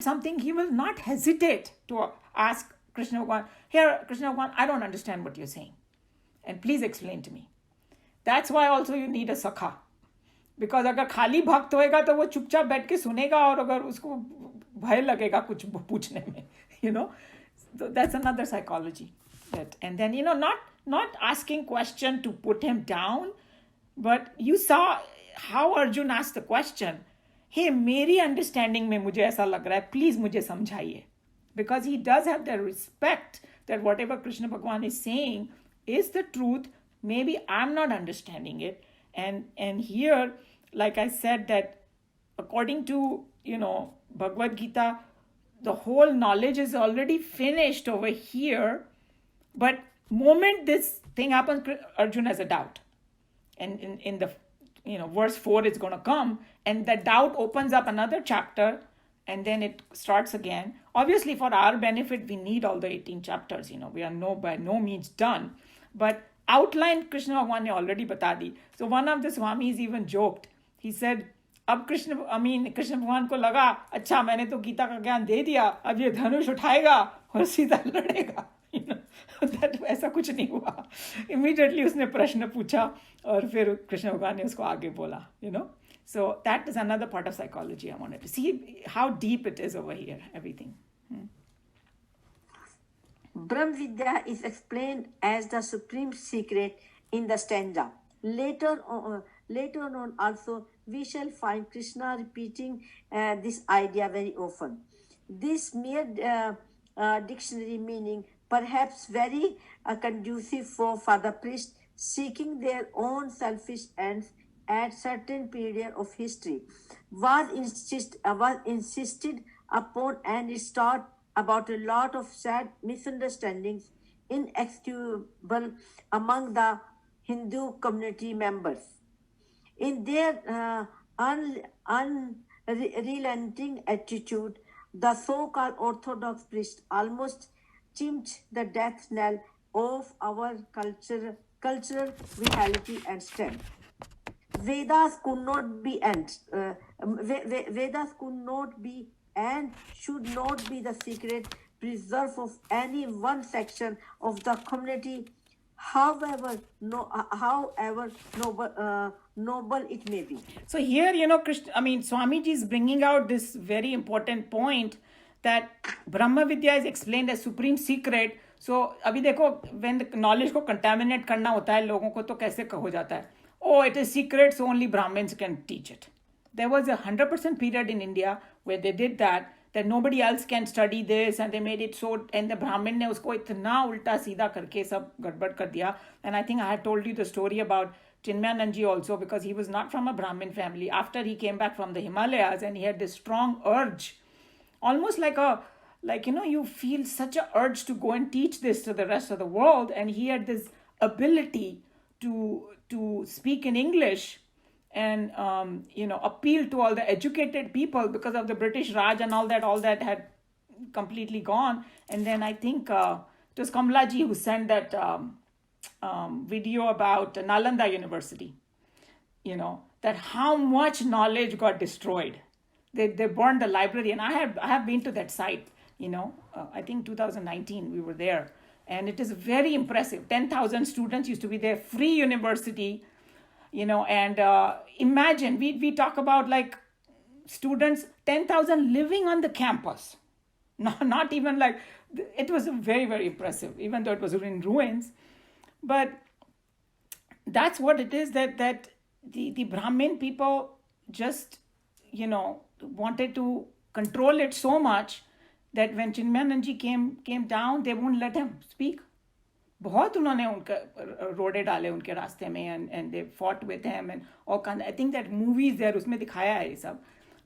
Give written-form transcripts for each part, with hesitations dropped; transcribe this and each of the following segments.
something, he will not hesitate to ask Krishna Bhagwan, here, Krishna Bhagwan, I don't understand what you're saying. And please explain to me. That's why also you need a sakha. Because अगर खाली भक्त होएगा तो वो चुपचाप बैठ के सुनेगा और अगर उसको भय लगेगा कुछ पूछने में, you know. So that's another psychology. And then, not asking question to put him down, but you saw how Arjun asked the question, hey, मेरी understanding में मुझे ऐसा लग रहा है, please मुझे समझाइए. Because he does have the respect that whatever Krishna Bhagwan is saying is the truth. Maybe I'm not understanding it. And here, like I said, that according to, Bhagavad Gita, the whole knowledge is already finished over here. But moment this thing happens, Arjuna has a doubt. And in the, verse 4 is going to come. And the doubt opens up another chapter. And then it starts again. Obviously, for our benefit, we need all the 18 chapters. We are by no means done. But outline Krishna Bhagwan ne already bata di. So one of the Swamis even joked. He said, अब Krishna भगवान को लगा, अच्छा मैंने तो गीता का ज्ञान दे दिया, अब ये धनुष उठाएगा और सीधा लड़ेगा. ऐसा कुछ नहीं हुआ. Immediately उसने प्रश्न पूछा और फिर कृष्ण भगवान ने उसको आगे बोला. So that is another part of psychology I wanted to see how deep it is over here, everything. Brahm Vidya is explained as the supreme secret in the stanza. Later on also, we shall find Krishna repeating this idea very often. This mere dictionary meaning perhaps very conducive for the priest seeking their own selfish ends at certain period of history was insisted upon, and it taught about a lot of sad misunderstandings inexcusable among the Hindu community members. In their unrelenting attitude, the so-called orthodox priest almost chimed the death knell of our cultural vitality and strength. Vedas could not be and should not be the secret preserve of any one section of the community, however noble it may be. So here, Swamiji is bringing out this very important point that Brahma Vidya is explained as supreme secret. So अभी देखो, when the knowledge को contaminate करना होता है लोगों को, तो कैसे हो जाता है? Oh, it is secret, so only Brahmins can teach it. There was 100% period in India where they did that nobody else can study this, and they made it so, and the Brahmin ne usko itna ulta seedha karke sab gadbad kar diya. And I think I had told you the story about Chinmayananji also, because he was not from a Brahmin family. After he came back from the Himalayas, and he had this strong urge, almost like you feel such an urge to go and teach this to the rest of the world. And he had this ability to speak in English and appeal to all the educated people, because of the British Raj and all that had completely gone. And then I think it was Kamlaji who sent that video about Nalanda University, that how much knowledge got destroyed. They burned the library, and I have been to that site. I think 2019 we were there, and it is very impressive. 10,000 students used to be there, free university. And imagine, we talk about like students, 10,000 living on the campus. Not even like, it was very, very impressive, even though it was in ruins. But that's what it is, that the Brahmin people just, wanted to control it so much that when Chinmayananji came down, they won't let him speak. बहुत उन्होंने उनका रोड़े डाले उनके रास्ते में, and they fought with him and all kind. I think that movies there उसमें दिखाया है ये सब.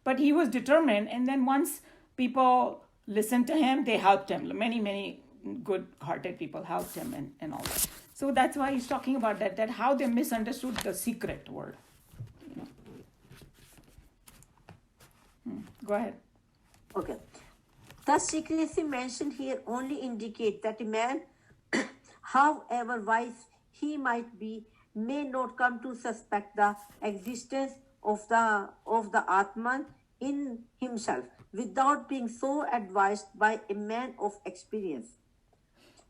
But he was determined, and then once people listened to him, they helped him. Many good-hearted people helped him and all that. So that's why he's talking about that how they misunderstood the secret word. Go ahead. Okay. The secrecy mentioned here only indicate that a man, however wise he might be, may not come to suspect the existence of the Atman in himself. without being so advised by a man of experience.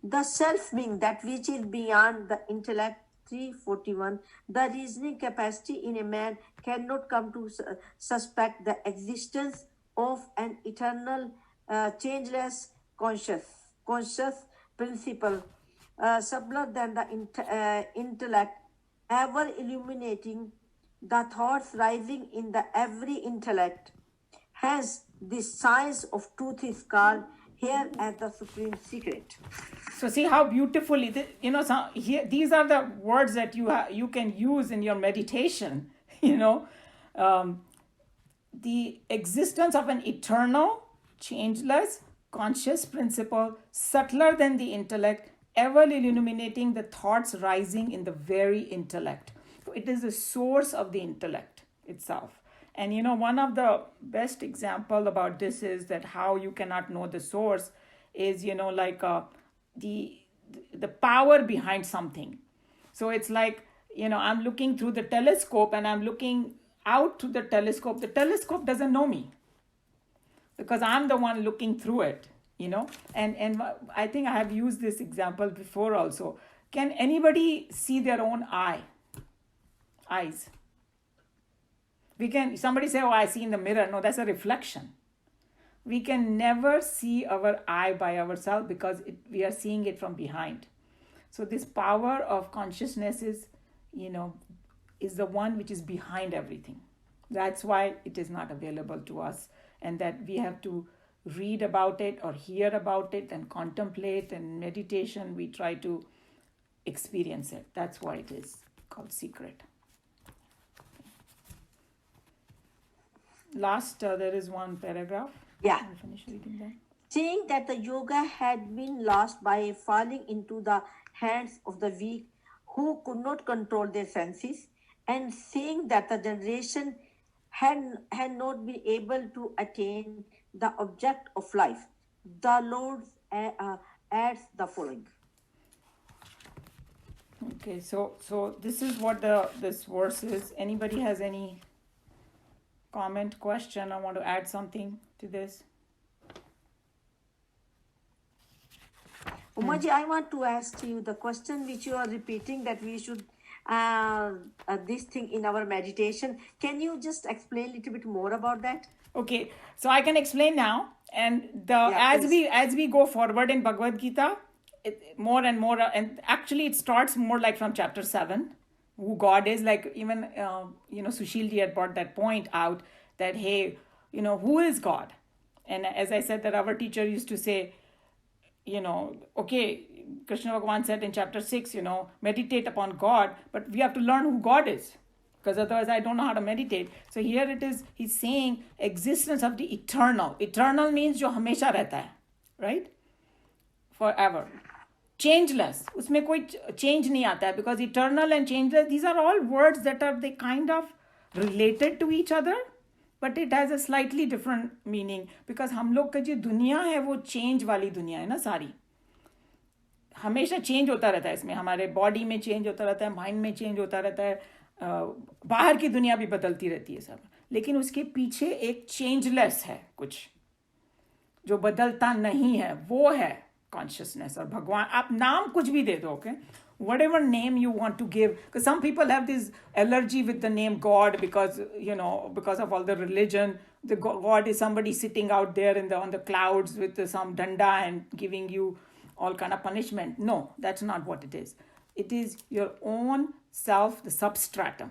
The self being that which is beyond the intellect. 341. The reasoning capacity in a man cannot come to suspect the existence of an eternal, changeless, conscious principle, subtler than the intellect, ever illuminating the thoughts rising in the every intellect. Hence, this science of truth is called here as the supreme secret. So see how beautifully, here, these are the words that you can use in your meditation. The existence of an eternal, changeless, conscious principle, subtler than the intellect, ever illuminating the thoughts rising in the very intellect. So it is the source of the intellect itself. And one of the best example about this is that how you cannot know the source is, the power behind something. So it's like, I'm looking through the telescope and I'm looking out to the telescope. The telescope doesn't know me because I'm the one looking through it, and I think I have used this example before also. Can anybody see their own eyes? Somebody say, oh, I see in the mirror. No, that's a reflection. We can never see our eye by ourselves because we are seeing it from behind. So this power of consciousness is the one which is behind everything. That's why it is not available to us, and that we have to read about it or hear about it and contemplate, and meditation we try to experience it. That's why it is called secret. Last, there is one paragraph. Yeah. I'll finish reading that. Saying that the yoga had been lost by falling into the hands of the weak who could not control their senses, and saying that the generation had not been able to attain the object of life, the Lord adds the following. Okay, so this is what this verse is. Anybody has any comment, question? I want to add something to this. Umaji, I want to ask you the question which you are repeating, that we should this thing in our meditation. Can you just explain a little bit more about that? Okay, so I can explain now, and please. as we go forward in Bhagavad Gita, more and more, and actually it starts more like from chapter 7, who God is. Like even Sushil ji had brought that point out that, hey, who is God? And as I said, that our teacher used to say, okay, Krishna Bhagavan said in chapter 6, meditate upon God, but we have to learn who God is, because otherwise I don't know how to meditate. So here it is, he's saying existence of the eternal. Eternal means jo hamesha rehta hai, right? Forever. Changeless, उसमें कोई change नहीं आता है, because eternal and changeless, these are all words that are they kind of related to each other, but it has a slightly different meaning, because हम लोग का जो दुनिया है वो change वाली दुनिया है ना सारी, हमेशा change होता रहता है इसमें, हमारे body में change होता रहता है, mind में change होता रहता है, बाहर की दुनिया भी बदलती रहती है सब, लेकिन उसके पीछे एक changeless है, कुछ जो बदलता नहीं है, वो है consciousness. और भगवान, आप नाम कुछ भी दे दो, okay? Whatever name you want to give, because some people have this allergy with the name God because of all the religion. The God is somebody sitting out there on the clouds with some danda and giving you all kind of punishment. No, that's not what it is. It is your own self, the substratum.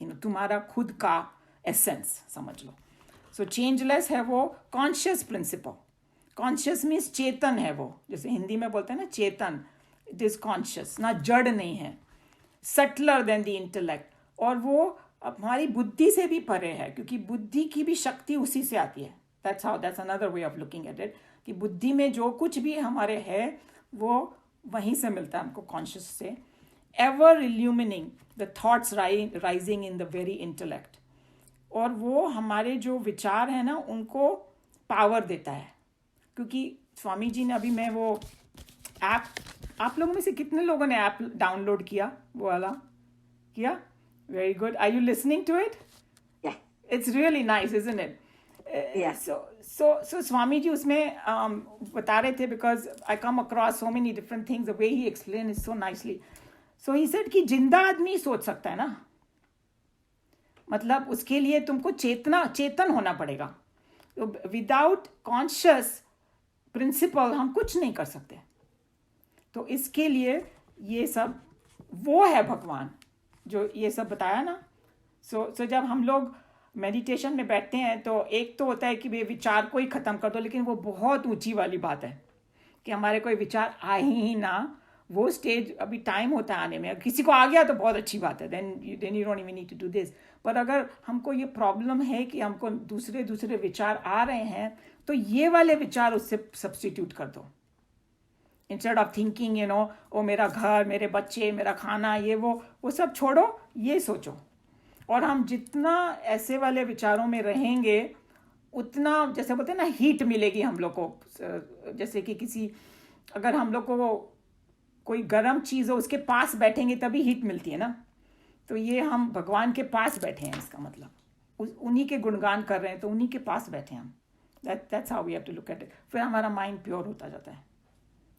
तुम्हारा खुद का essence, समझ लो. So changeless है वो conscious principle. Conscious means चेतन है वो, जैसे हिंदी में बोलते हैं ना चेतन. It is conscious, ना जड़ नहीं है. Subtler than the intellect. और वो हमारी बुद्धि से भी परे है, क्योंकि बुद्धि की भी शक्ति उसी से आती है. That's another way of looking at it. कि बुद्धि में जो कुछ भी हमारे है वो वहीं से मिलता है हमको conscious से. Ever illumining the thoughts rising in the very intellect. और वो हमारे जो विचार है ना उनको पावर देता है. क्योंकि स्वामी जी ने अभी मैं वो ऐप, आप लोगों में से कितने लोगों ने ऐप डाउनलोड किया, वो वाला किया? Very good. Are you listening to it? Yeah. It's really nice, isn't it? Yeah. So Swami ji उसमें बता रहे थे, because I come across so many different things, the way he explained it so nicely. So he said कि जिंदा आदमी सोच सकता है ना, मतलब उसके लिए तुमको चेतन होना पड़ेगा. तो विदाउट कॉन्शियस प्रिंसिपल हम कुछ नहीं कर सकते. तो इसके लिए ये सब वो है भगवान जो ये सब बताया ना. सो जब हम लोग मेडिटेशन में बैठते हैं तो एक तो होता है कि वे विचार को ही ख़त्म कर दो, लेकिन वो बहुत ऊंची वाली बात है कि हमारे कोई विचार आए ही ना. वो स्टेज अभी टाइम होता है आने में. किसी को आ गया तो बहुत अच्छी बात है, then you don't even need to do this. पर अगर हमको ये प्रॉब्लम है कि हमको दूसरे विचार आ रहे हैं, तो ये वाले विचार उससे सब्स्टिट्यूट कर दो. इंस्टेड ऑफ थिंकिंग ओ मेरा घर, मेरे बच्चे, मेरा खाना, ये वो सब छोड़ो, ये सोचो. और हम जितना ऐसे वाले विचारों में रहेंगे उतना, जैसे बोलते हैं ना, हीट मिलेगी हम लोग को. जैसे कि अगर हम लोग को कोई गर्म चीज़ हो, उसके पास बैठेंगे तभी हीट मिलती है ना. तो ये हम भगवान के पास बैठे हैं, इसका मतलब उन्हीं के गुणगान कर रहे हैं, तो उन्हीं के पास बैठे हैं हम. That's how we have to look at it. फिर हमारा माइंड प्योर होता जाता है.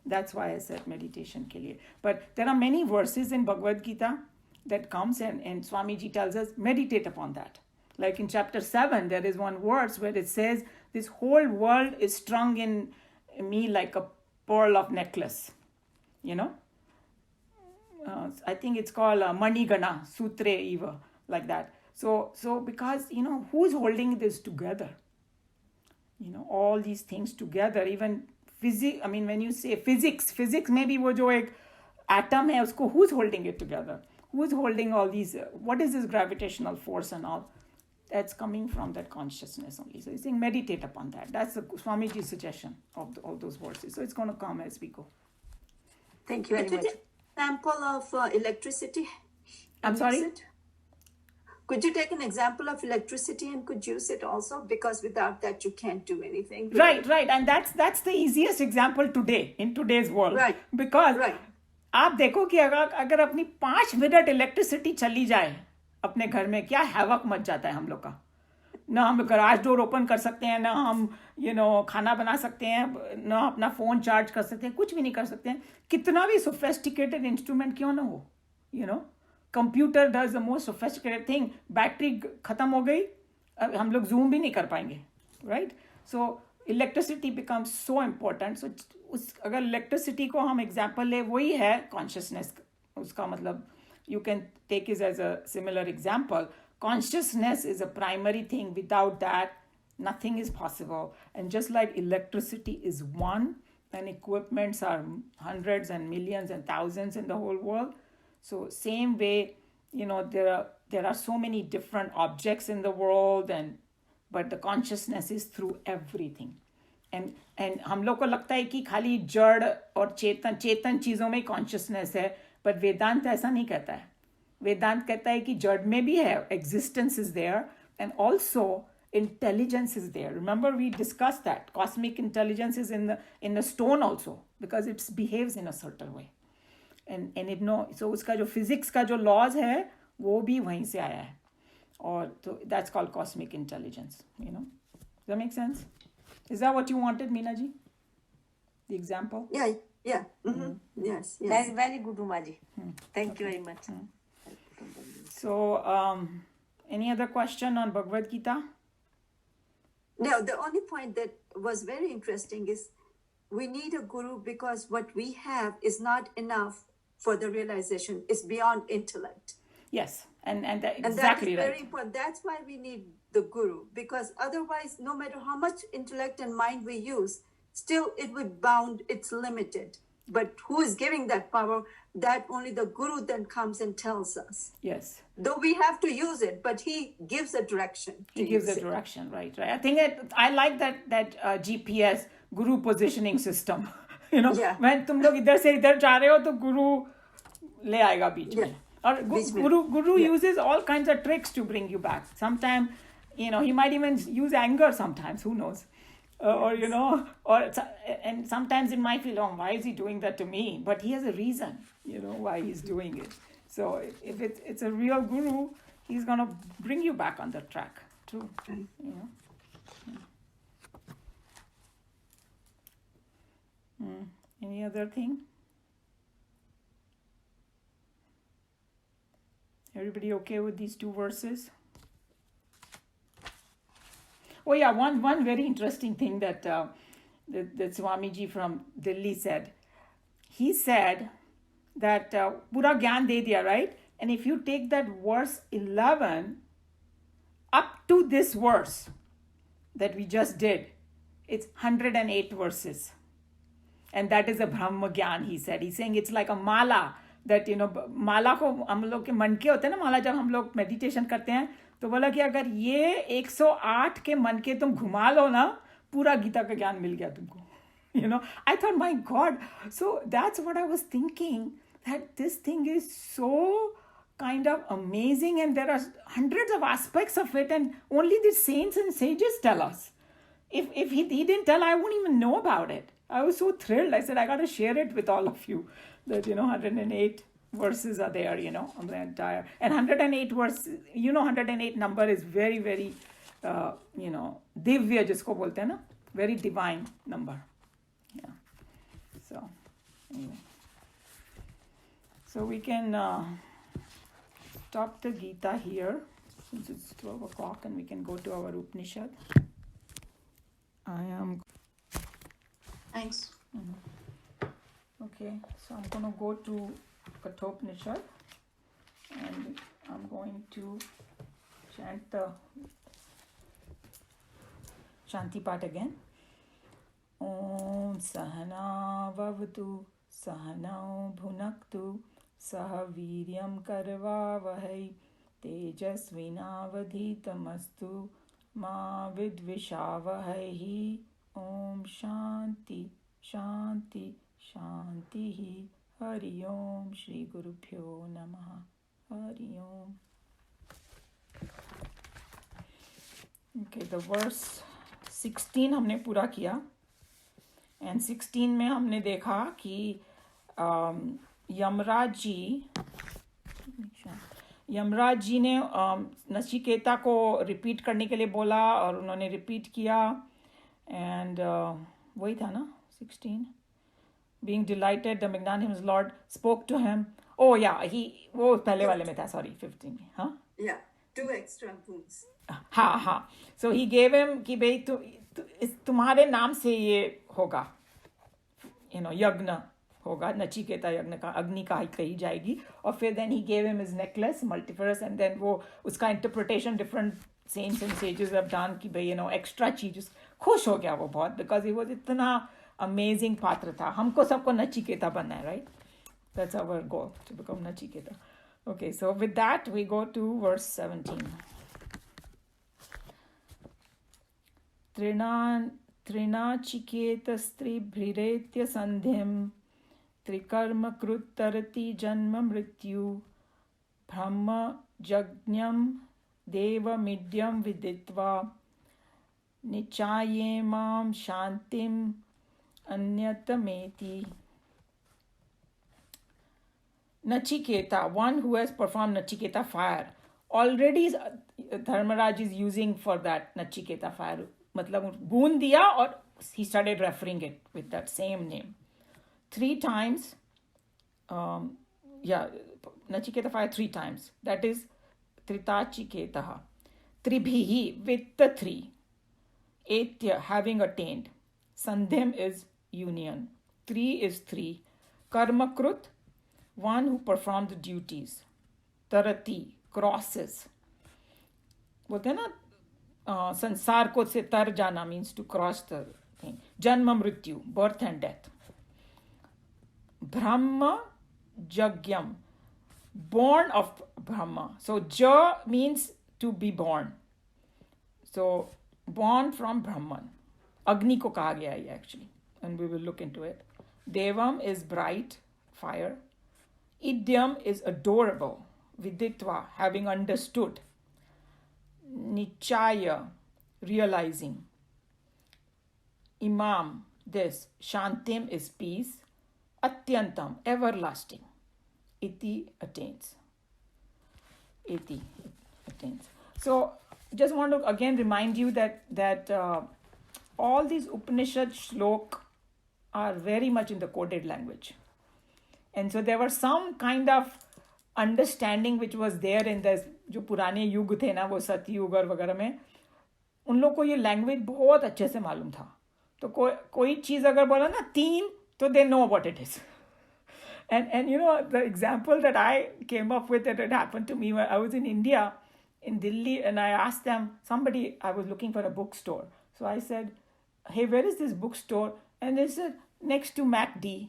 That's why I said meditation के लिए. But there are many verses in Bhagavad Gita that comes and Swamiji tells us meditate upon that. Like in chapter 7, there is one verse where it says, this whole world is strung in me like a pearl of necklace. I think it's called Manigana Sutre Eva, like that. So because, who's holding this together? All these things together, even physics. I mean, when you say physics में भी वो जो एक atom है, उसको who's holding it together? Who's holding all these? What is this gravitational force and all? That's coming from that consciousness only. So he's saying meditate upon that. That's Swamiji's suggestion of all those verses. So it's going to come as we go. Thank you very much. Example of electricity. I'm sorry? Could you take an example of electricity and could use it also? Because without that, you can't do anything. Right. And that's the easiest example today, in today's world. Right. Because आप देखो कि अगर अपनी 5 minute electricity चली जाए अपने घर में, क्या हैवक मच जाता है हम लोग का. ना हम गराज डोर ओपन कर सकते हैं, ना हम खाना बना सकते हैं, ना अपना फ़ोन चार्ज कर सकते हैं, कुछ भी नहीं कर सकते हैं. कितना भी सोफेस्टिकेटेड इंस्ट्रूमेंट क्यों ना हो, computer does the most sophisticated thing. Battery खत्म हो गई, हम लोग जूम भी नहीं कर पाएंगे. राइट. सो इलेक्ट्रिसिटी बिकम्स सो इम्पोर्टेंट. सो अगर इलेक्ट्रिसिटी को हम एग्जाम्पल ले, वही है कॉन्शियसनेस. उसका मतलब you can take it as a similar example. Consciousness is a primary thing. Without that, nothing is possible. And just like electricity is one, and equipments are hundreds and millions and thousands in the whole world, so same way, there are so many different objects in the world, but the consciousness is through everything. And हम लोग को लगता है कि खाली जड़ और चेतन चीज़ों में कॉन्शियसनेस है, बट वेदांत ऐसा नहीं कहता है. वेदांत कहता है कि जड़ में भी है, existence is there, and also intelligence is there. Remember we discussed that cosmic intelligence is in the stone also, because it behaves in a certain way, and it so उसका जो physics का जो laws है वो भी वहीं से आया है. और तो that's called cosmic intelligence. Does that make sense? Is that what you wanted, Meena ji? The example? Yeah. Mm-hmm. Yes. That's very good, Umaji. Thank you very much. So any other question on Bhagavad Gita? No, the only point that was very interesting is we need a guru because what we have is not enough for the realization. It's beyond intellect. Yes, and that, exactly and that is very right. important. That's why we need the guru, because otherwise, no matter how much intellect and mind we use, still it will bound, it's limited. But who is giving that power? That only the guru then comes and tells us. Yes. Though we have to use it, but he gives a direction. He gives a direction, right. I think I like that GPS, guru positioning system. Yeah. When तुम लोग इधर से इधर जा रहे हो तो गुरु ले आएगा बीच में. और guru uses all kinds of tricks to bring you back. Sometimes, he might even use anger sometimes, who knows. And sometimes it might feel, why is he doing that to me? But he has a reason, why he's doing it. So if it's a real guru, he's going to bring you back on the track. True. Any other thing? Everybody okay with these two verses? Oh yeah, one very interesting thing that that Swamiji from Delhi said. He said that pura gyan de diya, right? And if you take that verse 11 up to this verse that we just did, it's 108 verses. And that is a Brahma Gyan, he said. He's saying it's like a mala that, माला को हम लोग के मन के होते हैं ना, माला जब हम लोग मेडिटेशन करते हैं तो बोला कि अगर ये 108 के मन के तुम घुमा लो ना, पूरा गीता का ज्ञान मिल गया तुमको. I thought, my God. So that's what I was thinking, that this thing is so kind of amazing and there are hundreds of aspects of it and only the saints and sages tell us. If he didn't tell, I wouldn't even know about it. I was so thrilled. I said, I got to share it with all of you. That, 108 verses are there, on the entire. And 108 verses, 108 number is very, very, divya, jisko bolte hai na? Very divine number. Yeah. So, anyway. So we can stop the Gita here, since it's 12 o'clock, and we can go to our Upanishad. I am. Thanks. Okay, so I'm going to go to Kathopanishad and I'm going to chant the Shanti part again. Om Sahana Vavatu Sahanao Bhunaktu Saha Viryam Karva Vahai Tejasvinavadhitamastu Ma Vidvishavahai. Om Shanti Shanti Shanti Hari Om Shri Guru Pyo Namaha Hari Om. Okay, the verse 16 हमने पूरा किया and 16 में हमने देखा कि यमराज जी ने नचिकेता को repeat करने के लिए बोला और उन्होंने रिपीट किया and वही था ना 16. Being delighted, the magnanimous Lord spoke to him. Oh yeah, वो पहले वाले में था, sorry, 15 में, हाँ? Yeah, 2 extra boons. हाँ. So he gave him कि भाई तुम्हारे नाम से ये होगा, यज्ञ होगा, नचिकेता यज्ञ का अग्नि का कही जाएगी. और फिर then he gave him his necklace, multifarious, and then वो उसका interpretation different saints and sages have done कि भाई extra चीज. खुश हो गया वो बहुत, because he was इतना amazing पात्र था. हमको सबको नचिकेता बनना है, right? That's our goal, to become Nachiketa. Okay, so with that we go to verse 17. Trinachiketasत्रिभिरेत्य sandhyam trikarma kruttarati janma mrityu brahma jagnyam deva midyam viditva nichayemam shantim anyatameti. Nachiketa, one who has performed Nachiketa fire, already Dharmaraj is using for that Nachiketa fire. मतलब boon दिया और he started referring it with that same name. 3 times, Nachiketa fire 3 times. That is Tritachiketaha. Tribhihi, with the 3. Etya, having attained. Sandhyam is union. 3 is 3. Karmakrut, one who performed the duties. Tarati, crosses. बोलते हैं ना संसार को से तर जाना means to cross the thing. Janma mrityu, birth and death. Brahma jagyam, born of Brahma. So ja means to be born. So born from Brahman. Agni ko kaha gaya hai actually, and we will look into it. Devam is bright, fire. Idyam is adorable, viditva, having understood. Nichaya, realizing. Imam, this. Shantim is peace. Atyantam, everlasting. Iti, attains. Iti, attains. So, just want to again remind you that all these Upanishad shlok are very much in the coded language. And so there was some kind of understanding which was there in this, जो पुराने युग थे ना, वो सतयुग और वगैरह में, उन लोग को ये लैंग्वेज बहुत अच्छे से मालूम था. तो कोई चीज़ अगर बोला ना 3, तो they know what it is. And you know, the example that I came up with, that had happened to me when I was in India, in Delhi, and I asked them, I was looking for a bookstore. So I said, hey, where is this bookstore? And they said, next to MacD.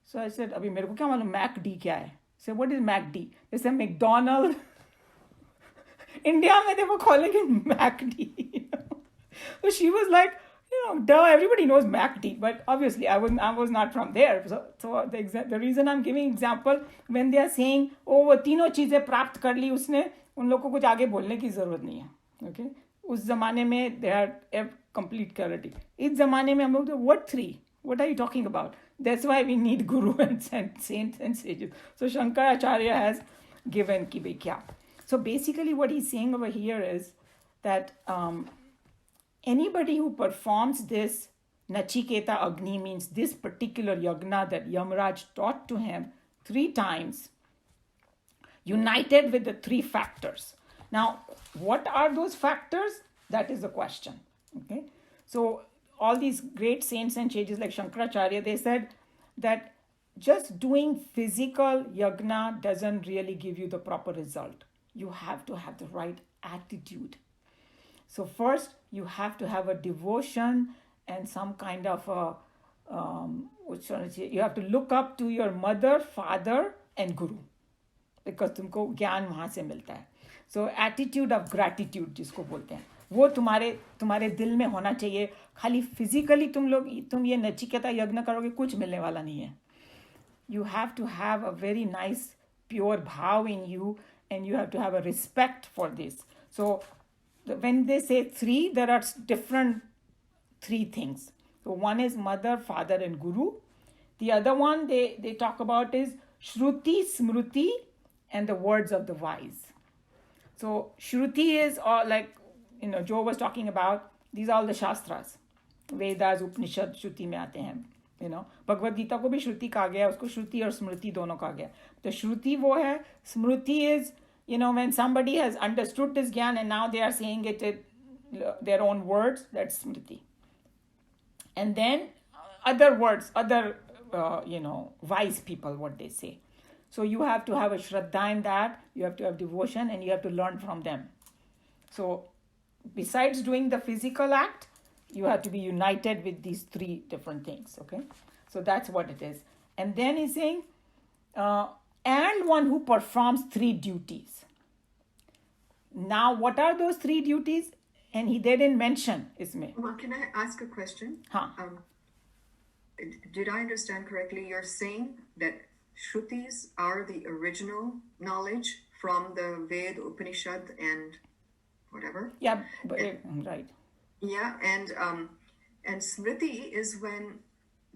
So I said, अभी मेरे को क्या मालूम MacD क्या है? I said, what is MacD? They said, McDonald's. India में they were calling it MacD. So she was like, duh, everybody knows MacD, but obviously I was not from there. So the reason I'm giving example, when they are saying, oh, वो तीनों चीजें प्राप्त कर ली उसने, उन लोगों को कुछ आगे बोलने की जरूरत नहीं है. Okay? उस जमाने में they had complete clarity. इस जमाने में हम लोग, what 3? What are you talking about? That's why we need guru and saints and sages. So Shankaracharya has given ki bhai kya. So basically what he's saying over here is that anybody who performs this Nachiketa Agni, means this particular yagna that Yamraj taught to him 3 times, united with the 3 factors. Now, what are those factors? That is the question. Okay, so all these great saints and sages like Shankaracharya, they said that just doing physical yagna doesn't really give you the proper result. You have to have the right attitude. So first, you have to have a devotion and some kind of you have to look up to your mother, father, and guru, because तुमको ज्ञान वहाँ से मिलता है. So attitude of gratitude जिसको बोलते हैं, वो तुम्हारे दिल में होना चाहिए. खाली फिजिकली तुम ये नचिकेता यज्ञ करोगे, कुछ मिलने वाला नहीं है. You have to have a very nice pure bhav in you, and you have to have a respect for this. So when they say 3, there are different 3 things. So one is mother, father, and guru. The other one they talk about is Shruti, Smruti, and the words of the wise. So Shruti is all like, Joe was talking about, these are all the Shastras. Vedas, Upanishad, Shruti में आते हैं. भगवद गीता को भी श्रुति कहा गया, उसको श्रुति और स्मृति दोनों कहा गया. तो श्रुति वो है, स्मृति is, when somebody has understood this gyan and now they are saying it in their own words, that's smriti. And then other words, other, wise people, what they say. So you have to have a shraddha in that, you have to have devotion, and you have to learn from them. So besides doing the physical act, you have to be united with these 3 different things, okay? So that's what it is. And then he's saying, and one who performs 3 duties. Now, what are those 3 duties? And they didn't mention isme. Well, can I ask a question? Did I understand correctly? You're saying that Shrutis are the original knowledge from the Ved, Upanishad, and whatever? Yeah, right. Yeah, and Smriti is when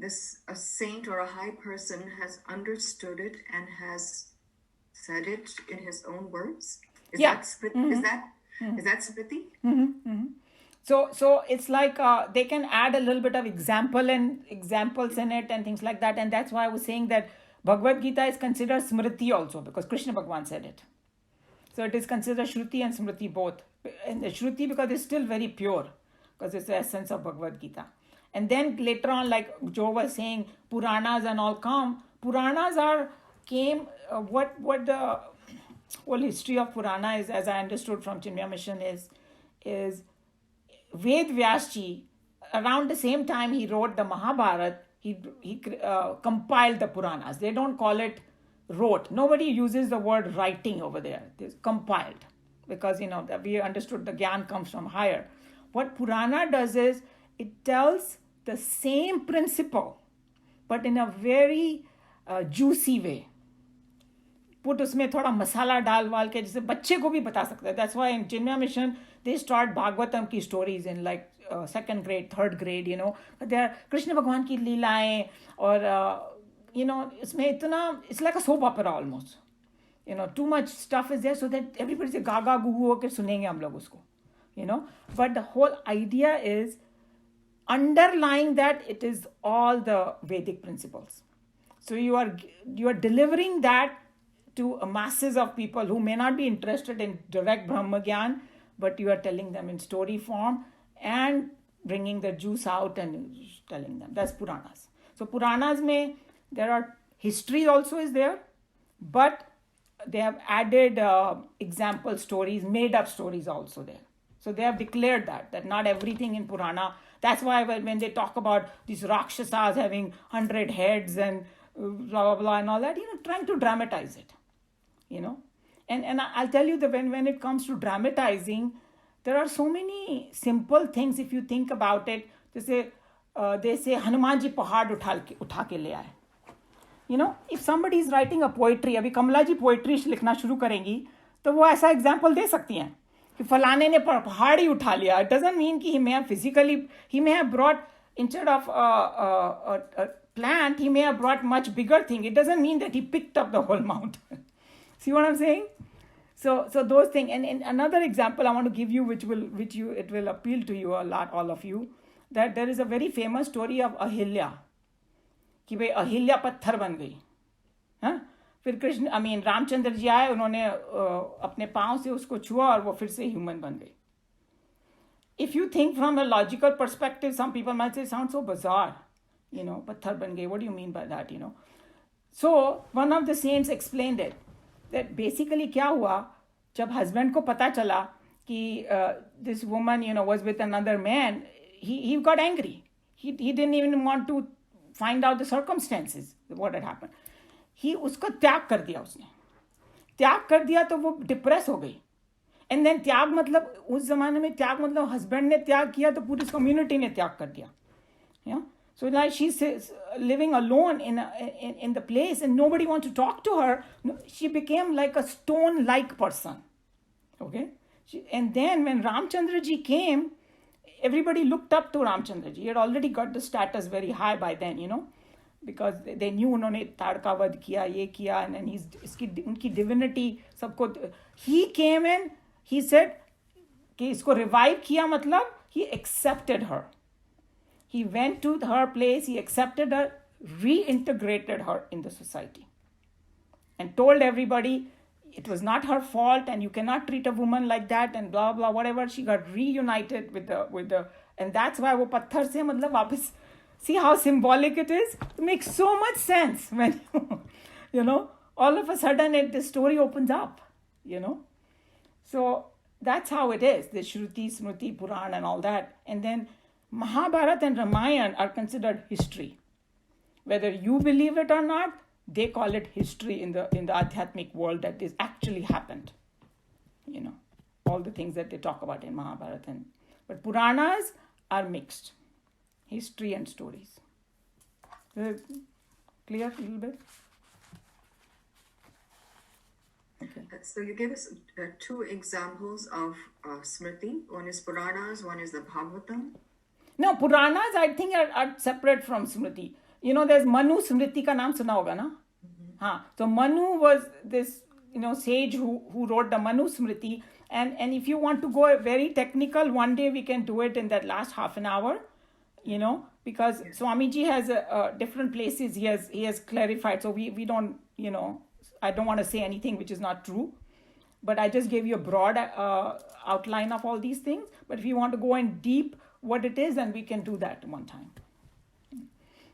a saint or a high person has understood it and has said it in his own words. Is that Smriti? Mm-hmm. Is that Smriti? Mm-hmm. Mm-hmm. So it's like they can add a little bit of examples in it and things like that, and that's why I was saying that Bhagavad Gita is considered Smriti also, because Krishna Bhagwan said it. So it is considered Shruti and Smriti both. And the Shruti because it's still very pure, because it's the essence of Bhagavad Gita. And then later on, like Joe was saying, Puranas and all come. Puranas came, what the whole history of Purana is, as I understood from Chinmaya Mission, is Ved Vyasji, around the same time he wrote the Mahabharata, he compiled the Puranas. They don't call it wrote. Nobody uses the word writing over there. It's compiled, because we understood the Gyan comes from higher. What Purana does is it tells the same principle, but in a very juicy way. Put उसमें थोड़ा मसाला डाल के, जिसे बच्चे को भी बता सकते हैं. That's why in Chinmaya Mission they start Bhagavatam की stories in like 2nd grade, 3rd grade, But they are Krishna Bhagwan की लीलाएं, और इसमें इतना, it's like a soap opera almost. Too much stuff is there so that everybody से गागा गुगु होकर सुनेंगे हम लोग उसको. But the whole idea is underlying that, it is all the Vedic principles. So you are delivering that to masses of people who may not be interested in direct Brahma Gyan, but you are telling them in story form and bringing the juice out and telling them. That's Puranas. So Puranas mein, there are history also is there, but they have added example stories, made up stories also there. So they have declared that not everything in Purana. That's why when they talk about these Rakshasas having 100 heads and blah, blah, blah and all that, trying to dramatize it, And I'll tell you that when it comes to dramatizing, there are so many simple things if you think about it. They say Hanuman ji pahad utha ke le aaye. If somebody is writing a poetry, अभी कमला जी poetry लिखना शुरू करेंगी तो वो ऐसा example दे सकती हैं कि फलाने ने पहाड़ ही उठा लिया. It doesn't mean कि he may have brought, instead of a plant, he may have brought much bigger thing. It doesn't mean that he picked up the whole mountain. See what I'm saying? So those things. And another example I want to give you, it will appeal to you a lot, all of you, that there is a very famous story of Ahilya. कि भाई अहिल्या पत्थर बन गई. फिर रामचंद्र जी आए, उन्होंने अपने पांव से उसको छुआ और वो फिर से ह्यूमन बन गई. If you think from a logical perspective, some people might say it sounds so bizarre. पत्थर बन गई. What do you mean by that? So one of the saints explained it. That basically क्या हुआ, जब husband को पता चला कि this woman was with another man, he got angry. He didn't even want to find out the circumstances what had happened. उसको त्याग कर दिया. उसने त्याग कर दिया तो वो डिप्रेस हो गई. एंड देन त्याग मतलब उस जमाने में त्याग मतलब हस्बैंड ने त्याग किया तो पूरी कम्युनिटी ने त्याग कर दिया. So like she's living alone in the place and nobody wants to talk to her. She became like a stone-like person. Okay? And then when Ramchandra ji came, everybody looked up to Ramchandra ji. He had already got the status very high by then, because they knew उन्होंने ताड़का वध किया, ये किया, and then उनकी divinity सबको. He came in, he said कि इसको revive किया मतलब he accepted her. He went to her place, he accepted her, reintegrated her in the society, and told everybody it was not her fault and you cannot treat a woman like that and blah blah whatever. She got reunited with the and that's why वो पत्थर से मतलब वापस. See how symbolic it is? It makes so much sense when all of a sudden the story opens up. So that's how it is. The Shruti, Smriti, Puran and all that. And then Mahabharata and Ramayana are considered history. Whether you believe it or not, they call it history in the Adhyatmic world, that this actually happened. All the things that they talk about in Mahabharata. But Puranas are mixed. History and stories. Clear a little bit? Okay. So you gave us two examples of Smriti. One is Puranas, one is the Bhagavatam. No, Puranas I think are separate from Smriti. There's Manu. Smriti का नाम सुना होगा ना? हाँ. So Manu was this sage who wrote the Manu Smriti. And if you want to go very technical, one day we can do it in that last half an hour. Because Swamiji has different places he has clarified. So we don't, I don't want to say anything which is not true. But I just gave you a broad outline of all these things. But if you want to go in deep what it is, then we can do that one time.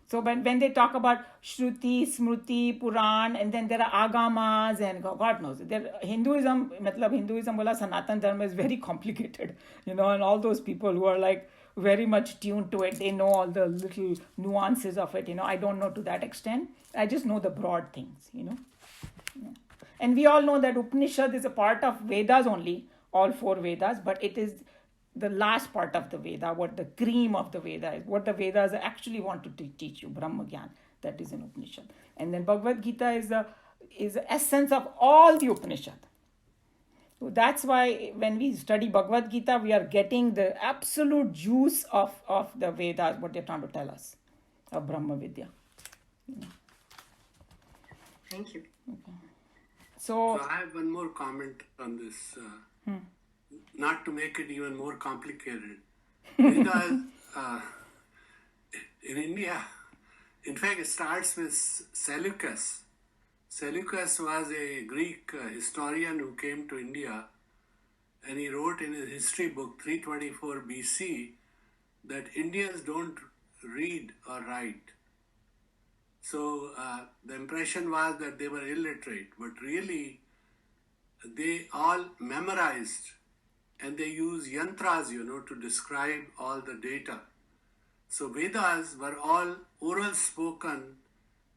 So when they talk about Shruti, Smriti, Puran, and then there are Agamas and God knows. Hinduism bola Sanatan Dharma is very complicated, and all those people who are like very much tuned to it, they know all the little nuances of it, I don't know to that extent. I just know the broad things, And we all know that Upanishad is a part of Vedas only, all 4 Vedas, but it is the last part of the Veda, what the cream of the Veda is, what the Vedas actually want to teach you, Brahma Gyan, that is in Upanishad. And then Bhagavad Gita is the essence of all the Upanishad. So that's why when we study Bhagavad Gita, we are getting the absolute juice of the Vedas, what they're trying to tell us, of Brahma Vidya. Thank you. Okay. So I have one more comment on this. Not to make it even more complicated. Vedas, in India, in fact, it starts with Seleucus. Seleucus was a Greek historian who came to India, and he wrote in his history book 324 BC that Indians don't read or write. So the impression was that they were illiterate, but really they all memorized, and they use yantras, to describe all the data. So Vedas were all oral spoken,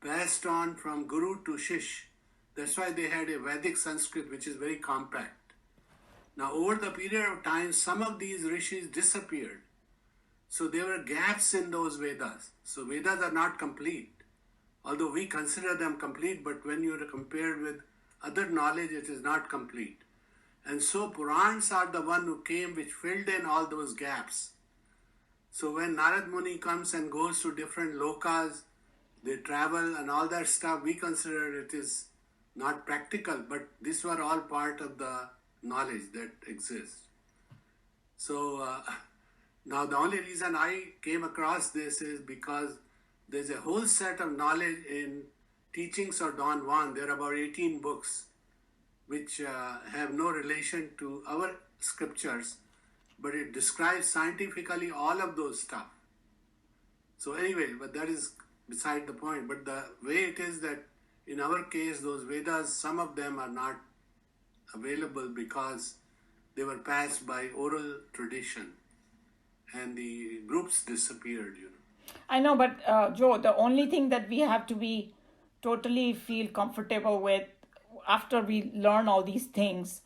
passed on from Guru to Shish. That's why they had a Vedic Sanskrit which is very compact. Now, over the period of time, some of these rishis disappeared. So there were gaps in those Vedas. So Vedas are not complete, although we consider them complete, but when you are compared with other knowledge, it is not complete. And so Purans are the one who came which filled in all those gaps. So when Narad Muni comes and goes to different lokas, they travel and all that stuff, we consider it is not practical, but these were all part of the knowledge that exists. So now the only reason I came across this is because there's a whole set of knowledge in Teachings of Don Juan. There are about 18 books which have no relation to our scriptures, but it describes scientifically all of those stuff. So anyway, but that is beside the point. But the way it is that in our case, those Vedas, some of them are not available because they were passed by oral tradition and the groups disappeared, I know, but Joe, the only thing that we have to be totally feel comfortable with after we learn all these things,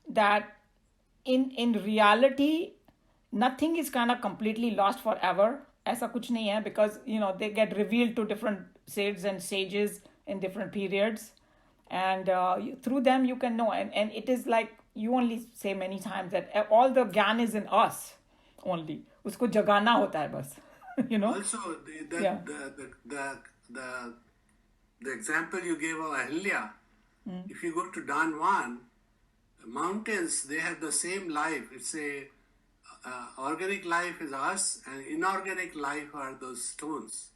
that in reality, nothing is kind of completely lost forever. ऐसा कुछ नहीं है, because they get revealed to different sages and sages in different periods, and through them you can know, and it is like you only say many times that all the gyan is in us only. उसको जगाना होता है बस. Also, the example you gave of Ahilya, if you go to Don Juan, mountains, they have the same life. It's a organic life is us, and inorganic life are those stones.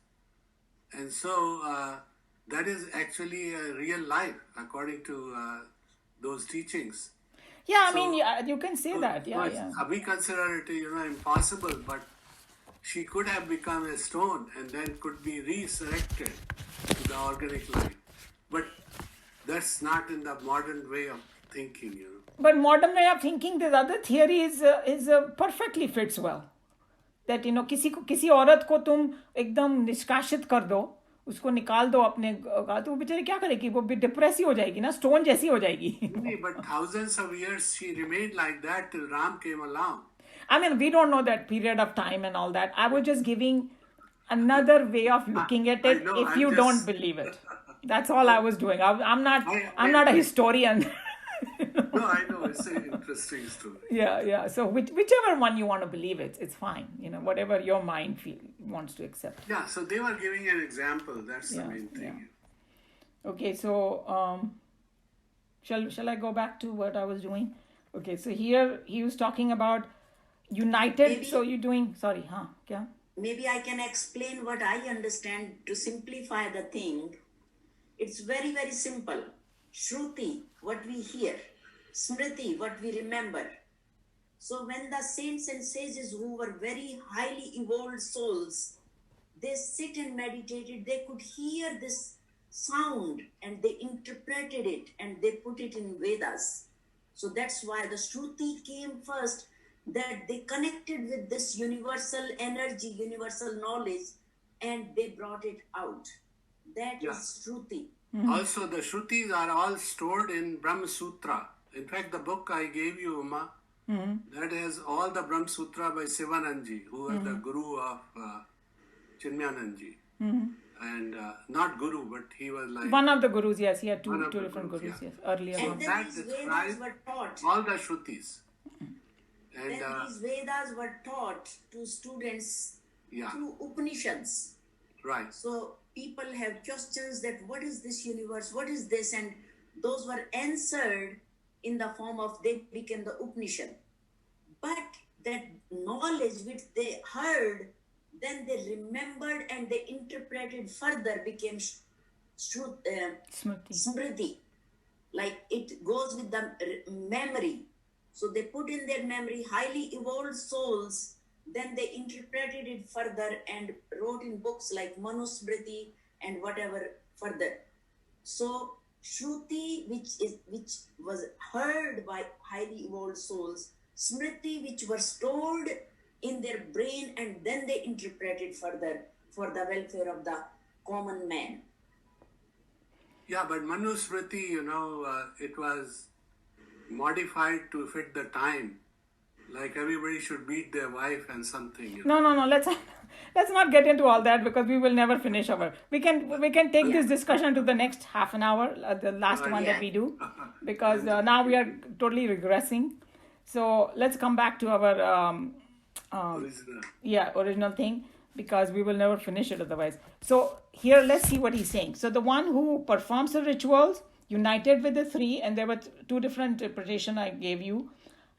And so that is actually a real life according to those teachings. Yeah, I So- mean, you can say that. Yeah, But yeah. we consider it, impossible, but she could have become a stone and then could be resurrected to the organic life. But that's not in the modern way of thinking, But modern way of thinking, this other theory is perfectly fits well. That किसी औरत को तुम एकदम निष्कासित कर दो, उसको निकाल दो अपने तो वो बेचारी क्या करेगी? वो भी डिप्रेस ही हो जाएगी ना, स्टोन जैसी हो जाएगी. But thousands of years she remained like that till Ram came along. I mean, we don't know that period of time and all that. I was just giving another way of looking at I it know, if I'm you just- don't believe it. That's all I was doing. I'm not a historian. No, I know, it's an interesting story. Yeah. So whichever one you want to believe, it's fine. Whatever your mind wants to accept. Yeah, so they were giving an example. That's the Yeah, main thing. Okay, so shall I go back to what I was doing? Okay, so here he was talking about united. Maybe- So you're doing, sorry, kya? Maybe I can explain what I understand to simplify the thing. It's very, very simple. Shruti, what we hear. Smriti, what we remember. So when the saints and sages who were very highly evolved souls, they sit and meditated, they could hear this sound and they interpreted it and they put it in Vedas. So that's why the Shruti came first, that they connected with this universal energy, universal knowledge, and they brought it out. That Yeah. is Shruti. Also, the Shrutis are all stored in Brahma Sutra. In fact, the book I gave you, Uma, that has all the Brahma Sutra by Sivananji, who was the guru of Chinmayananji. And not guru, but he was like One of the gurus, yes, he had two One of the different gurus, gurus, yeah. yes, earlier And on. then that these Vedas describes were taught. all the Shrutis. And Then these Vedas were taught to students yeah, through Upanishads. right. So people have questions that what is this universe? What is this? And those were answered in the form of they became the Upanishad. But that knowledge which they heard, then they remembered and they interpreted further, became Smriti. smriti. Like it goes with the memory. So they put in their memory highly evolved souls, then they interpreted it further and wrote in books like Manusmriti and whatever further. So Shruti, which was heard by highly evolved souls, Smriti, which were stored in their brain and then they interpreted further for the welfare of the common man. Yeah, but Manusmriti, it was modified to fit the time. Like everybody should beat their wife and something. No. Let's not get into all that because we will never finish our. We can take this discussion to the next half an hour, the last one that we do, because now we are totally regressing. So let's come back to our original thing, because we will never finish it otherwise. So here, let's see what he's saying. So the one who performs the rituals united with the three, and there were two different interpretation I gave you,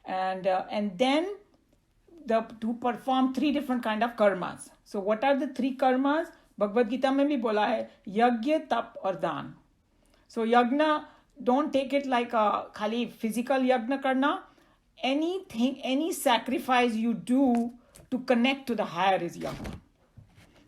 and then to perform three different kind of karmas. So what are the three karmas? Bhagavad Gita में भी बोला है यज्ञ तप और दान. So yagna, don't take it like a khali physical yagna karna. Anything, any sacrifice you do to connect to the higher is yagna.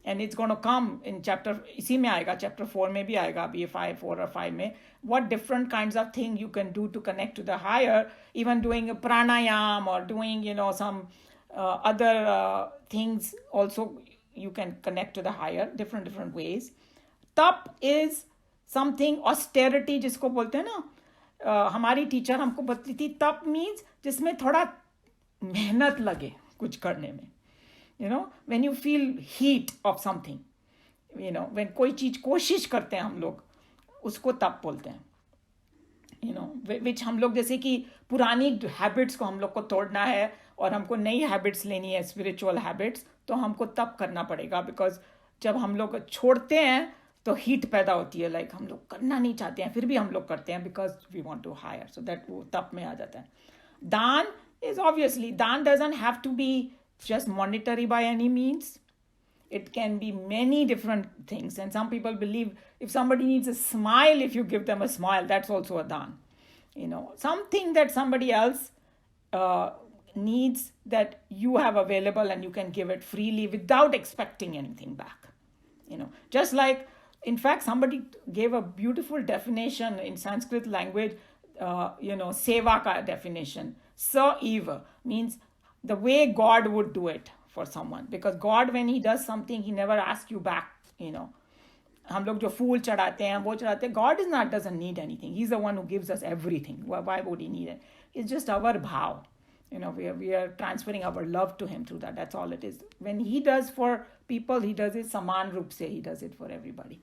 And it's going to come in chapter, इसी में आएगा, chapter 4 में भी आएगा, अभी 4 or 5 में. What different kinds of thing you can do to connect to the higher, even doing a pranayam or doing, some other things also you can connect to the higher, different ways. Tap is something, austerity जिसको बोलते हैं ना, हमारी teacher हमको बताती थी, तप means जिसमें थोड़ा मेहनत लगे कुछ करने में. When you feel heat of something, when कोई चीज कोशिश करते हैं हम लोग, उसको तप बोलते हैं. which हम लोग जैसे कि पुरानी हैबिट्स को हम लोग को तोड़ना है और हमको नई हैबिट्स लेनी है, स्पिरिचुअल हैबिट्स, तो हमको तप करना पड़ेगा. बिकॉज जब हम लोग छोड़ते हैं तो हीट पैदा होती है, लाइक हम लोग करना नहीं चाहते हैं, फिर भी हम लोग करते हैं because we want to higher. So that वो तप में आ जाता है. दान इज ऑब्वियसली, दान doesn't have to be just monetary by any means. It can be many different things, and some people believe if somebody needs a smile, if you give them a smile, that's also a dan. Something that somebody else needs that you have available and you can give it freely without expecting anything back. Just like, in fact, somebody gave a beautiful definition in Sanskrit language, seva ka definition. Sa eva means the way God would do it for someone. Because God, when he does something, he never asks you back, हम लोग जो फूल चढ़ाते हैं, वो चढ़ाते हैं. God doesn't need anything. He's the one who gives us everything. Why would he need it? It's just our bhav. We are transferring our love to him through that. That's all it is. When he does for people, he does it saman roop se. He does it for everybody.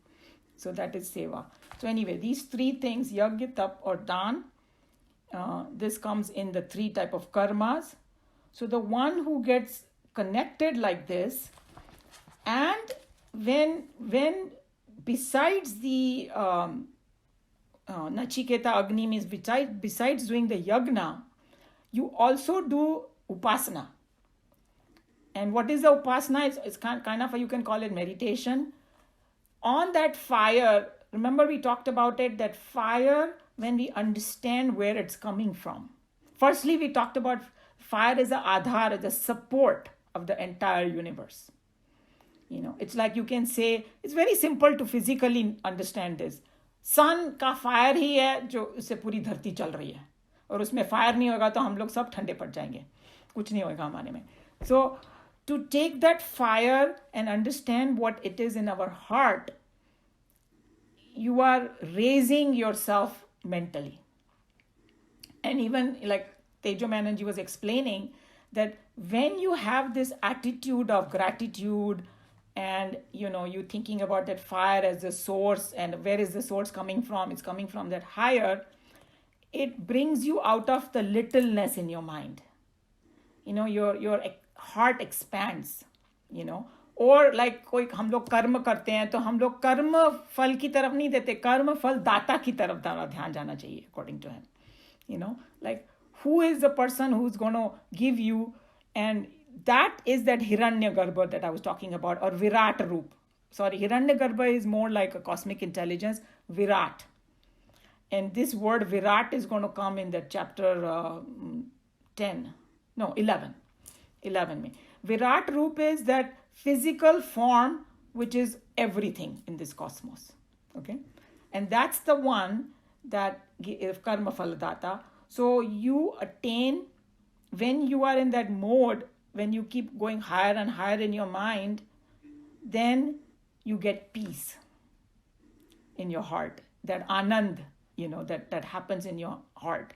So that is seva. So anyway, these three things, yagya, tap or dan, this comes in the three type of karmas. So the one who gets connected like this, and when besides the Nachiketa Agni means besides doing the yagna, you also do upasana. And what is the upasana? It's kind of, you can call it meditation. On that fire, remember we talked about it, that fire, when we understand where it's coming from. Firstly, we talked about fire is the adhar, the support of the entire universe. It's like you can say, it's very simple to physically understand this. Sun का fire ही है जो इससे पूरी धरती चल रही है, और उसमें fire नहीं होगा तो हम लोग सब ठंडे पड़ जाएंगे, कुछ नहीं होगा हमारे में. So to take that fire and understand what it is in our heart, you are raising yourself mentally. And even like Tejo Menon was explaining, that when you have this attitude of gratitude and you're thinking about that fire as the source, and where is the source coming from? It's coming from that higher. It brings you out of the littleness in your mind. Your heart expands. Or like कोई हम लोग कर्म करते हैं तो हम लोग कर्म फल की तरफ नहीं देते, कर्म फल दाता की तरफ ध्यान जाना चाहिए, according to him. Like who is the person who's going to give you, and that is that Hiranyagarbha that I was talking about, or Virat Roop. Sorry, Hiranyagarbha is more like a cosmic intelligence, Virat. And this word Virat is going to come in the chapter 10, no, 11. 11 में. Virat Roop is that physical form which is everything in this cosmos. Okay? And that's the one that is karma phaladata. So you attain, when you are in that mode, when you keep going higher and higher in your mind, then you get peace in your heart. That anand, that happens in your heart.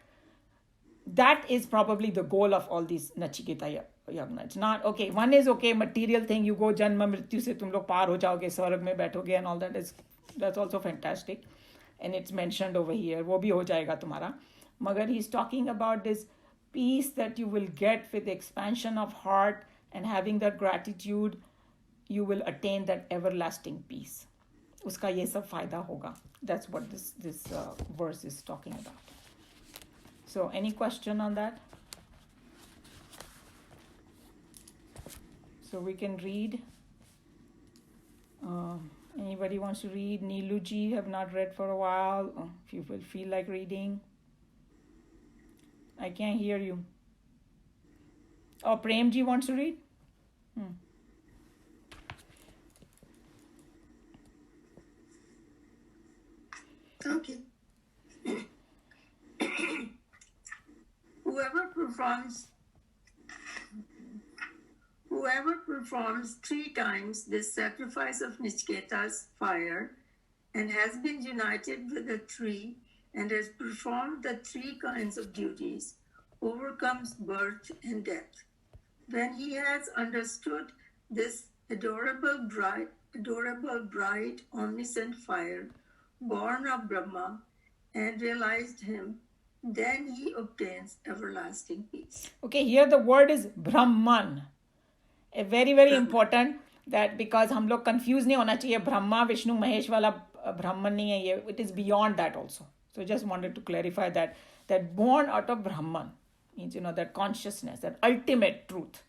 That is probably the goal of all these Nachiketa Yagna. It's not, okay, one is okay, material thing, you go janma mrityu se tum log paar ho jaoge, swarg mein baithoge and all that that's also fantastic. And it's mentioned over here, wo bhi ho jayega tumhara. Magar he's talking about this peace that you will get with the expansion of heart and having that gratitude, you will attain that everlasting peace. Uska ye sab fayda hoga. That's what this verse is talking about. So, any question on that? So we can read. Anybody wants to read? Neeluji, have not read for a while. If you will feel like reading. I can't hear you. Oh, Premji wants to read? Okay. Whoever performs 3 times this sacrifice of Nichketa's fire and has been united with the 3 and has performed the 3 kinds of duties, overcomes birth and death. When he has understood this adorable bright, omniscient fire, born of Brahma, and realized him, then he obtains everlasting peace. Okay, here the word is Brahman. A very, very important, that because हम लोग confuse नहीं होना चाहिए, Brahma, Vishnu, Mahesh वाला Brahman नहीं है ये, it is beyond that also. So just wanted to clarify that born out of Brahman means, that consciousness, that ultimate truth.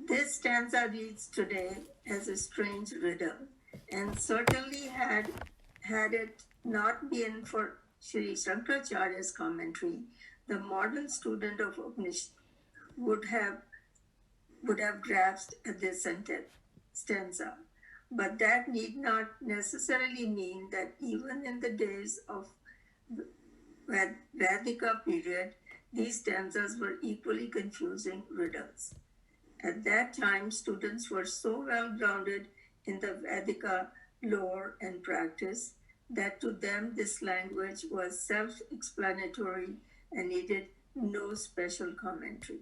This stanza reads today as a strange riddle, and certainly had it not been for Sri Shankaracharya's commentary, the modern student of Upanishad would have grasped at this stanza. But that need not necessarily mean that even in the days of Vedika period, these stanzas were equally confusing riddles. At that time, students were so well grounded in the Vedika lore and practice that to them this language was self-explanatory and needed no special commentary.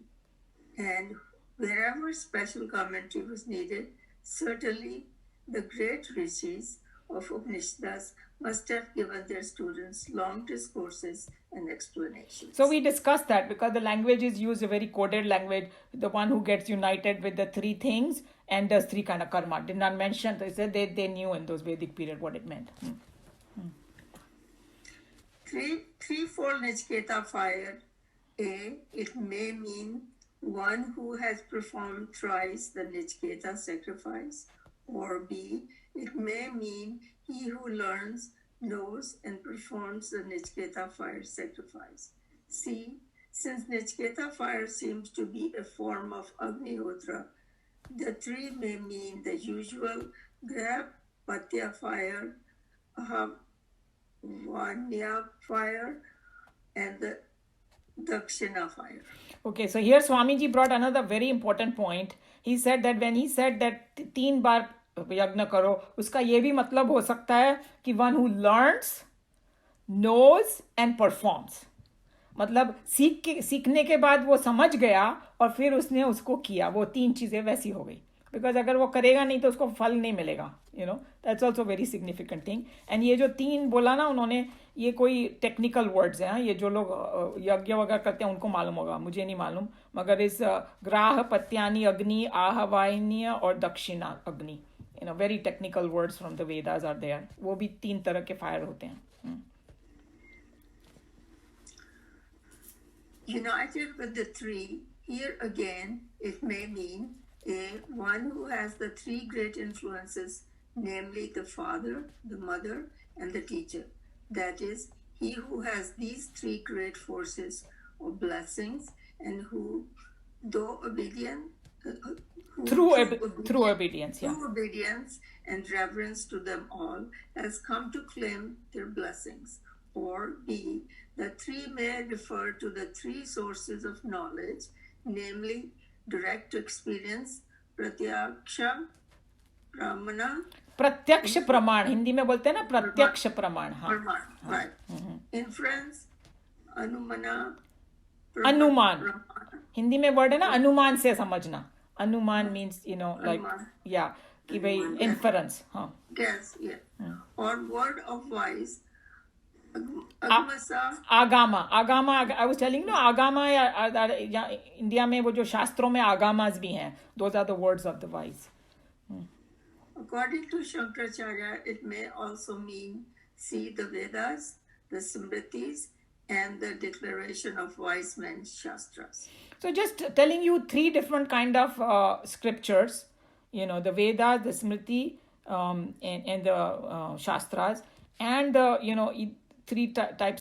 And wherever special commentary was needed, certainly the great rishis of Upanishads must have given their students long discourses and explanations. So we discussed that because the language is used, a very coded language, the one who gets united with the 3 things and does 3 kind of karma. Did not mention, they said they knew in those Vedic period what it meant. Threefold Nichketa fire. A, it may mean one who has performed thrice the Nichketa sacrifice. Or B, it may mean he who learns, knows, and performs the Nichketa fire sacrifice. C, since Nichketa fire seems to be a form of Agnihotra, the 3 may mean the usual Grah Patya fire, Vanya fire, and the Dakshina fire. Okay, so here Swamiji brought another very important point. He said that when he said that 3 बार यज्ञ करो, उसका ये भी मतलब हो सकता है कि one who learns, knows and performs. मतलब सीखने के बाद वो समझ गया और फिर उसने उसको किया, वो 3 चीजें वैसी हो गई. Because अगर वो करेगा नहीं तो उसको फल नहीं मिलेगा. That's also very significant thing. And ये जो 3 बोला ना उन्होंने, ये कोई टेक्निकल वर्ड्स हैं, ये जो लोग यज्ञ वगैरह करते हैं उनको मालूम होगा, मुझे नहीं मालूम. मगर इस ग्राह पत्यानि अग्नि, आहवाइन्य और दक्षिणा अग्नि, very technical words from the Vedas are there. वो भी 3 तरह के फायर होते हैं. United with the three, here again, it may mean one who has the three great influences, namely the father, the mother, and the teacher. That is, he who has these three great forces or blessings, and who, though obedient, Through obedience, yeah. through obedience and reverence to them all, has come to claim their blessings. Or B, the three may refer to the three sources of knowledge, namely direct experience, pratyaksha, pramana, प्रत्यक्ष प्रमाण, हिंदी में बोलते हैं ना प्रत्यक्ष प्रमाण. हाँ, praman, right? Inference, anumana, अनुमान. pramana. हिंदी में वर्ड है ना अनुमान से समझना. अनुमान मीन्स like अनुमान. yeah कि भाई inference. हाँ. Guess, yeah. Or word of wise, agmasa, आगामा. I was telling you, आगामा या इंडिया में वो जो शास्त्रों में आगामास भी हैं. Those are the words of the wise. according to Shankaracharya, it may also mean see the Vedas, the Smritis, and the declaration of wise men's Shastras. So just telling you three different kind of scriptures, the Vedas, the Smriti, and the Shastras, and the three types